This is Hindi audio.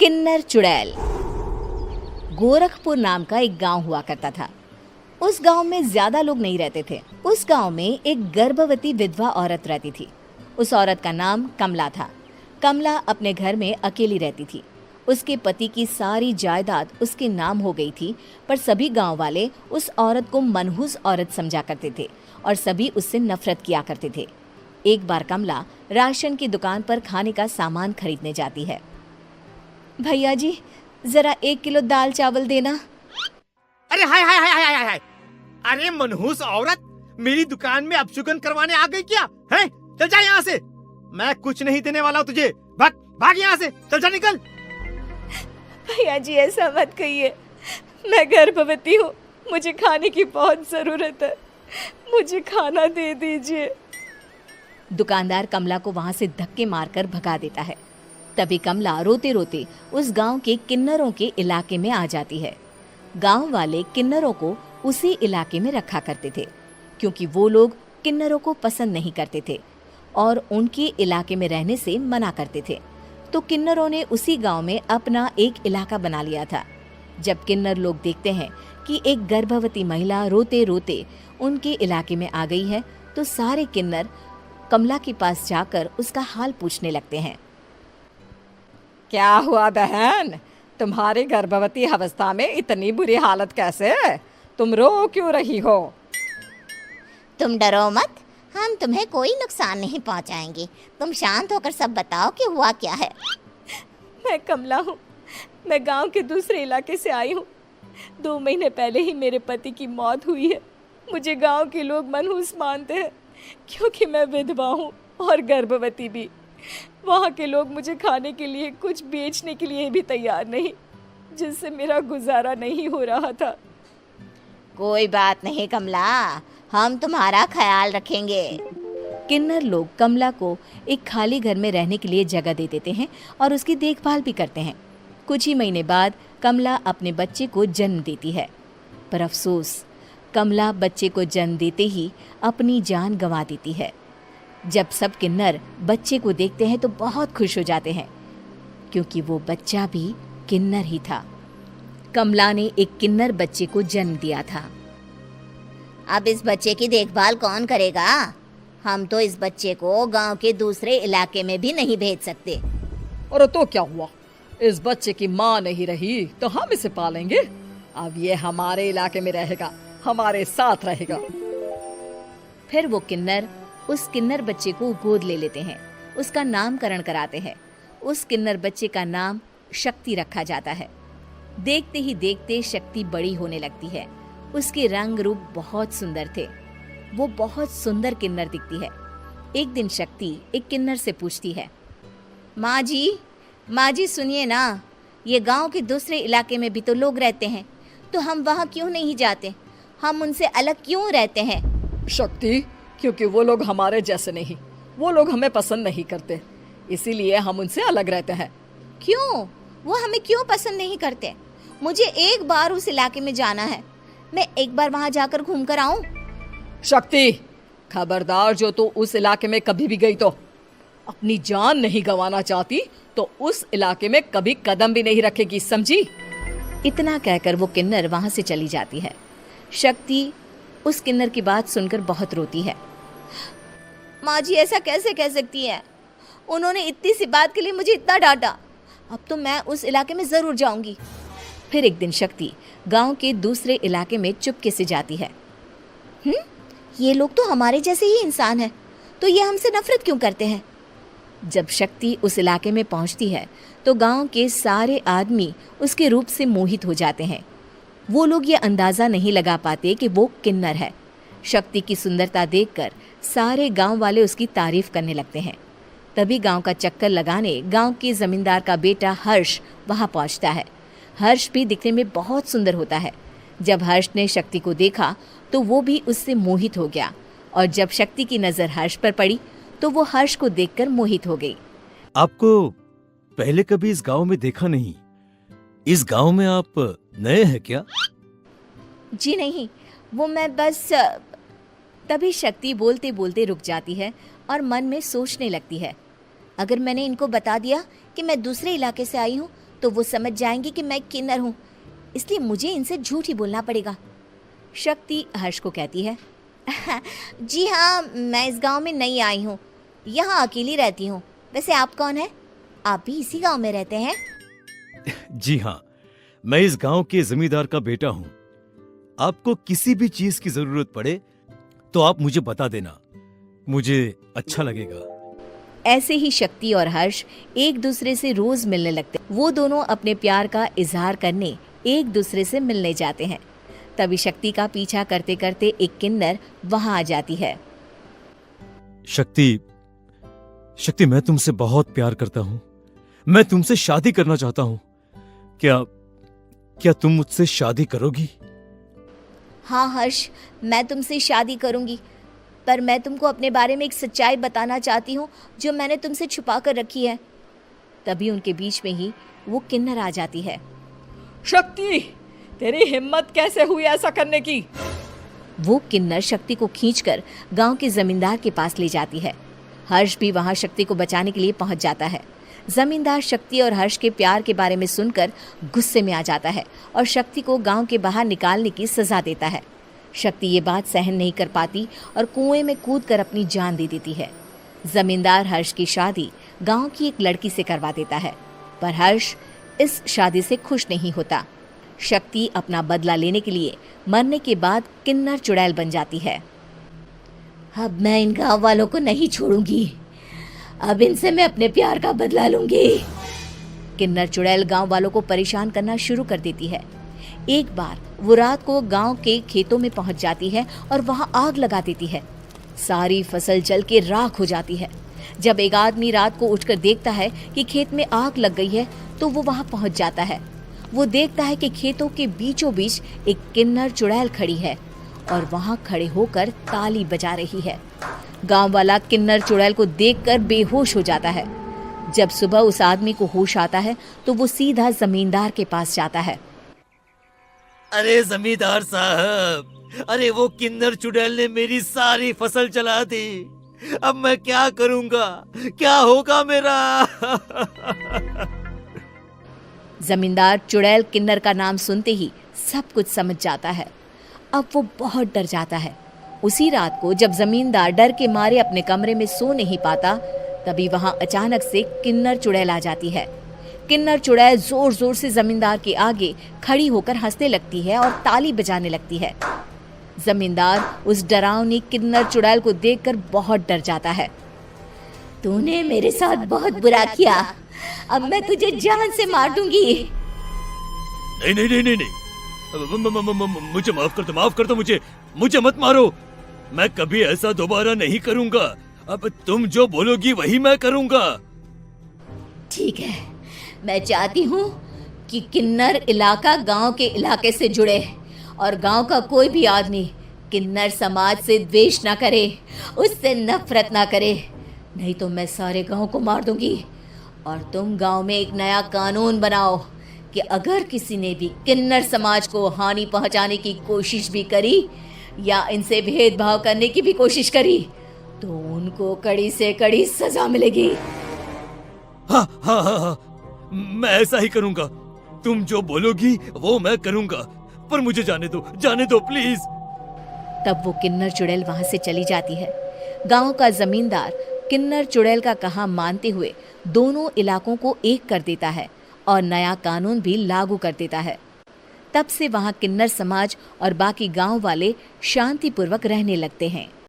किन्नर चुड़ैल। गोरखपुर नाम का एक गांव हुआ करता था। उस गांव में ज्यादा लोग नहीं रहते थे। उस गांव में एक गर्भवती विधवा औरत रहती थी। उस औरत का नाम कमला था। कमला अपने घर में अकेली रहती थी। उसके पति की सारी जायदाद उसके नाम हो गई थी, पर सभी गांव वाले उस औरत को मनहूस औरत समझा करते थे और सभी उससे नफरत किया करते थे। एक बार कमला राशन की दुकान पर खाने का सामान खरीदने जाती है। भैया जी, जरा 1 किलो दाल चावल देना। अरे हाय हाय हाय हाय हाय हाय! अरे मनहूस औरत, मेरी दुकान में अपशुगन करवाने आ गई क्या? हैं? चल जा यहाँ से। मैं कुछ नहीं देने वाला हूँ तुझे। भाग भाग यहाँ से, चल जा, निकल। भैया जी, ऐसा मत कहिए। मैं गर्भवती हूँ, मुझे खाने की बहुत जरूरत है। मुझे खाना दे दीजिए। दुकानदार कमला को वहां से धक्के मारकर भगा देता है। तभी कमला रोते रोते उस गांव के किन्नरों के इलाके में आ जाती है। गांव वाले किन्नरों को उसी इलाके में रखा करते थे, क्योंकि वो लोग किन्नरों को पसंद नहीं करते थे और उनके इलाके में रहने से मना करते थे। तो किन्नरों ने उसी गांव में अपना एक इलाका बना लिया था। जब किन्नर लोग देखते हैं कि एक गर्भवती महिला रोते रोते उनके इलाके में आ गई है, तो सारे किन्नर कमला के पास जाकर उसका हाल पूछने लगते हैं। क्या हुआ बहन, तुम्हारी गर्भवती अवस्था में इतनी बुरी हालत कैसे है? तुम रो क्यों रही हो? तुम डरो मत, हम तुम्हें कोई नुकसान नहीं पहुंचाएंगे। तुम शांत होकर सब बताओ कि हुआ क्या है। मैं कमला हूँ। मैं गांव के दूसरे इलाके से आई हूँ। 2 महीने पहले ही मेरे पति की मौत हुई है। मुझे गांव के लोग मनहूस मानते हैं, क्योंकि मैं विधवा हूँ और गर्भवती भी। वहाँ के लोग मुझे खाने के लिए कुछ बेचने के लिए भी तैयार नहीं, जिससे मेरा गुजारा नहीं हो रहा था। कोई बात नहीं कमला, हम तुम्हारा ख्याल रखेंगे। किन्नर लोग कमला को एक खाली घर में रहने के लिए जगह दे देते हैं और उसकी देखभाल भी करते हैं। कुछ ही महीने बाद कमला अपने बच्चे को जन्म देती है, पर अफसोस, कमला बच्चे को जन्म देते ही अपनी जान गंवा देती है। जब सब किन्नर बच्चे को देखते हैं तो बहुत खुश हो जाते हैं, क्योंकि वो बच्चा भी किन्नर ही था। कमला ने एक किन्नर बच्चे को जन्म दिया था। अब इस बच्चे की देखभाल कौन करेगा? हम तो इस बच्चे को गांव के दूसरे इलाके में भी नहीं भेज सकते। और तो क्या हुआ, इस बच्चे की माँ नहीं रही तो हम इसे पालेंगे। अब ये हमारे इलाके में रहेगा, हमारे साथ रहेगा। फिर वो किन्नर उस किन्नर बच्चे को गोद ले लेते हैं, उसका नामकरण कराते हैं। उस किन्नर बच्चे का नाम शक्ति रखा जाता है। देखते ही देखते शक्ति बड़ी होने लगती है। उसके रंग रूप बहुत सुंदर थे। वो बहुत सुंदर किन्नर दिखती है। एक दिन शक्ति एक किन्नर से पूछती है, माँ जी सुनिए ना, ये गांव के दूसरे इलाके में भी तो लोग रहते हैं, तो हम वहाँ क्यों नहीं जाते? हम उनसे अलग क्यों रहते हैं? शक्ति, क्योंकि वो लोग हमारे जैसे नहीं, वो लोग हमें पसंद नहीं करते, इसीलिए हम उनसे अलग रहते हैं। क्यों? वो हमें क्यों पसंद नहीं करते? मुझे एक बार उस इलाके में जाना है। मैं एक बार वहाँ जाकर घूम कर आऊं। शक्ति, खबरदार, जो तू उस इलाके में कभी भी गई तो अपनी जान नहीं गंवाना चाहती तो उस इलाके में कभी कदम भी नहीं रखेगी, समझी? इतना कहकर वो किन्नर वहाँ से चली जाती है। शक्ति उस किन्नर की बात सुनकर बहुत रोती है। माँ जी, ऐसा कैसे कह सकती है? उन्होंने इतनी सी बात के लिए मुझे इतना डांटा। अब तो मैं उस इलाके में जरूर जाऊंगी। फिर एक दिन शक्ति गांव के दूसरे इलाके में चुपके से जाती है। ये लोग तो हमारे जैसे ही इंसान हैं, तो ये हमसे नफरत क्यों करते हैं? जब शक्ति उस इलाके में पहुंचती है तो गांव के सारे आदमी उसके रूप से मोहित हो जाते हैं। वो लोग ये अंदाजा नहीं लगा पाते कि वो किन्नर है। शक्ति की सुंदरता देखकर सारे गांव वाले उसकी तारीफ करने लगते हैं। तभी गांव का चक्कर लगाने गांव के जमींदार का बेटा हर्ष वहां पहुंचता है। हर्ष भी दिखने में बहुत सुंदर होता है। जब हर्ष ने शक्ति को देखा तो वो भी उससे मोहित हो गया, और जब शक्ति की नजर हर्ष पर पड़ी तो वो हर्ष को देखकर मोहित हो गई। आपको पहले कभी इस गांव में देखा नहीं। इस गांव में आप नए हैं क्या? जी नहीं, वो मैं बस। तभी शक्ति बोलते बोलते रुक जाती है और मन में सोचने लगती है, अगर मैंने इनको बता दिया कि मैं दूसरे इलाके से आई हूँ तो वो समझ जाएंगे कि मैं किन्नर हूँ, इसलिए मुझे इनसे झूठ ही बोलना पड़ेगा। शक्ति हर्ष को कहती है, जी हाँ, मैं इस गांव में नई आई हूँ, यहाँ अकेली रहती हूँ। वैसे आप कौन है? आप भी इसी गांव में रहते हैं? जी हाँ, मैं इस गांव के जमींदार का बेटा हूँ। आपको किसी भी चीज की जरूरत पड़े तो आप मुझे बता देना, मुझे अच्छा लगेगा। ऐसे ही शक्ति और हर्ष एक दूसरे से रोज मिलने लगते। वो दोनों अपने प्यार का इजहार करने एक दूसरे से मिलने जाते हैं। तभी शक्ति का पीछा करते करते एक किन्नर वहां आ जाती है। शक्ति, शक्ति, मैं तुमसे बहुत प्यार करता हूँ। मैं तुमसे शादी करना चाहता हूँ। क्या तुम मुझसे शादी करोगी? हाँ हर्ष, मैं तुमसे शादी करूंगी, पर मैं तुमको अपने बारे में एक सच्चाई बताना चाहती हूँ जो मैंने तुमसे छुपा कर रखी है। तभी उनके बीच में ही वो किन्नर आ जाती है। शक्ति, तेरी हिम्मत कैसे हुई ऐसा करने की? वो किन्नर शक्ति को खींचकर गांव के जमींदार के पास ले जाती है। हर्ष भी वहां शक्ति को बचाने के लिए पहुंच जाता है। जमींदार शक्ति और हर्ष के प्यार के बारे में सुनकर गुस्से में आ जाता है और शक्ति को गांव के बाहर निकालने की सजा देता है। शक्ति ये बात सहन नहीं कर पाती और कुएं में कूदकर अपनी जान दे देती है। जमींदार हर्ष की शादी गांव की एक लड़की से करवा देता है, पर हर्ष इस शादी से खुश नहीं होता। शक्ति अपना बदला लेने के लिए मरने के बाद किन्नर चुड़ैल बन जाती है। अब मैं इन गांव वालों को नहीं छोड़ूंगी, अब इनसे मैं अपने प्यार का बदला लूंगी। किन्नर चुड़ैल गांव वालों को परेशान करना शुरू कर देती है। एक बार वो रात को गांव के खेतों में पहुंच जाती है और वहां आग लगा देती है। सारी फसल जल के राख हो जाती है। जब एक आदमी रात को उठकर देखता है कि खेत में आग लग गई है तो वो वहां पहुंच जाता है। वो देखता है कि खेतों के बीचों बीच एक किन्नर चुड़ैल खड़ी है और वहां खड़े होकर ताली बजा रही है। गांव वाला किन्नर चुड़ैल को देखकर बेहोश हो जाता है। जब सुबह उस आदमी को होश आता है तो वो सीधा जमींदार के पास जाता है। अरे जमींदार साहब, अरे वो किन्नर चुड़ैल ने मेरी सारी फसल जला दी। अब मैं क्या करूंगा? क्या होगा मेरा? जमींदार चुड़ैल किन्नर का नाम सुनते ही सब कुछ समझ जाता है। अब वो बहुत डर जाता है। उसी रात को जब जमींदार डर के मारे अपने कमरे में सो नहीं पाता, तभी वहां अचानक से किन्नर चुड़ैल आ जाती है। किन्नर चुड़ैल जोर जोर से जमींदार के आगे खड़ी होकर हंसने लगती है और ताली बजाने लगती है। जमींदार उस डरावनी किन्नर चुड़ैल को देखकर बहुत डर जाता है। तूने मेरे साथ बहुत बुरा किया, अब मैं तुझे जान से मार दूंगी। नहीं नहीं नहीं नहीं नहीं, मुझे माफ कर दो, मुझे मत मारो। मैं कभी ऐसा दोबारा नहीं करूंगा। अब तुम जो बोलोगी वही मैं करूंगा। ठीक है, मैं चाहती हूँ कि किन्नर इलाका गांव के इलाके से जुड़े और गांव का कोई भी आदमी किन्नर समाज से द्वेष ना करे, उससे नफरत ना करे, नहीं तो मैं सारे गांव को मार दूंगी। और तुम गांव में एक नया कानून बनाओ कि अगर किसी ने भी किन्नर समाज को हानि पहुंचाने की कोशिश भी करी या इनसे भेदभाव करने की भी कोशिश करी तो उनको कड़ी से कड़ी सजा मिलेगी। हाँ हाँ हाँ हाँ, मैं ऐसा ही करूंगा। तुम जो बोलोगी वो मैं करूंगा, पर मुझे जाने दो प्लीज। तब वो किन्नर चुड़ैल वहां से चली जाती है। गांव का जमींदार किन्नर चुड़ैल का कहा मानते हुए दोनों इलाकों को एक कर देता है और नया कानून भी लागू कर देता है। तब से वहां किन्नर समाज और बाकी गांव वाले शांतिपूर्वक रहने लगते हैं।